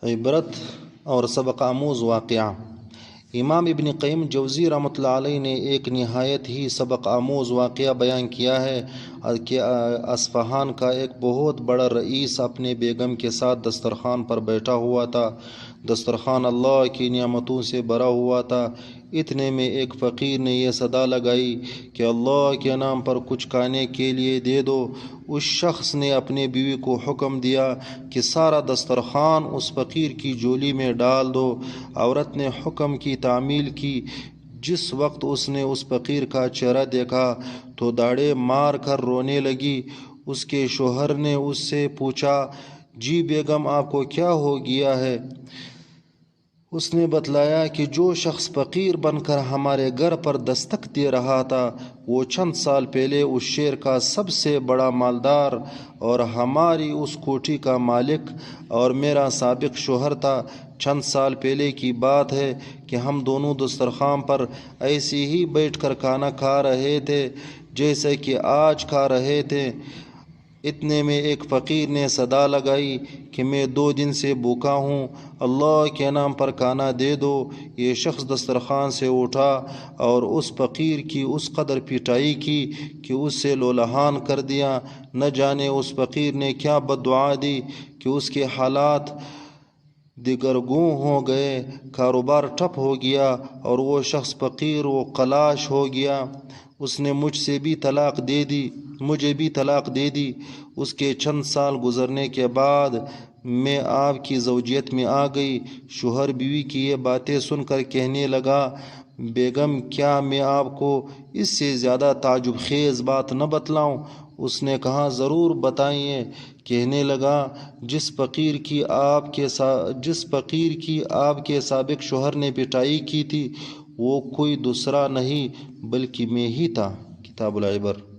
عبرت اور سبق آموز واقعہ۔ امام ابن قیم جوزی رحمۃ اللہ علیہ نے ایک نہایت ہی سبق آموز واقعہ بیان کیا ہے کہ اصفہان کا ایک بہت بڑا رئیس اپنے بیگم کے ساتھ دسترخوان پر بیٹھا ہوا تھا۔ دسترخوان اللہ کی نعمتوں سے بھرا ہوا تھا۔ اتنے میں ایک فقیر نے یہ صدا لگائی کہ اللہ کے نام پر کچھ کھانے کے لیے دے دو۔ اس شخص نے اپنی بیوی کو حکم دیا کہ سارا دسترخوان اس فقیر کی جھولی میں ڈال دو۔ عورت نے حکم کی تعمیل کی۔ جس وقت اس نے اس فقیر کا چہرہ دیکھا تو داڑھیں مار کر رونے لگی۔ اس کے شوہر نے اس سے پوچھا، جی بیگم، آپ کو کیا ہو گیا ہے؟ اس نے بتلایا کہ جو شخص فقیر بن کر ہمارے گھر پر دستک دے رہا تھا وہ چند سال پہلے اس شہر کا سب سے بڑا مالدار اور ہماری اس کوٹھی کا مالک اور میرا سابق شوہر تھا۔ چند سال پہلے کی بات ہے کہ ہم دونوں دسترخوان پر ایسے ہی بیٹھ کر کھانا کھا رہے تھے جیسے کہ آج کھا رہے تھے۔ اتنے میں ایک فقیر نے صدا لگائی کہ میں 2 دن سے بھوکا ہوں، اللہ کے نام پر کھانا دے دو۔ یہ شخص دسترخوان سے اٹھا اور اس فقیر کی اس قدر پٹائی کی کہ اس سے لولہان کر دیا۔ نہ جانے اس فقیر نے کیا بد دعا دی کہ اس کے حالات دگرگوں ہو گئے، کاروبار ٹھپ ہو گیا اور وہ شخص فقیر و خلاش ہو گیا۔ اس نے مجھے بھی طلاق دے دی۔ اس کے چند سال گزرنے کے بعد میں آپ کی زوجیت میں آ گئی۔ شوہر بیوی کی یہ باتیں سن کر کہنے لگا، بیگم، کیا میں آپ کو اس سے زیادہ تعجب خیز بات نہ بتلاؤں؟ اس نے کہا، ضرور بتائیے۔ کہنے لگا، جس فقیر کی آپ کے سابق شوہر نے پٹائی کی تھی وہ کوئی دوسرا نہیں بلکہ میں ہی تھا۔ کتاب العبر۔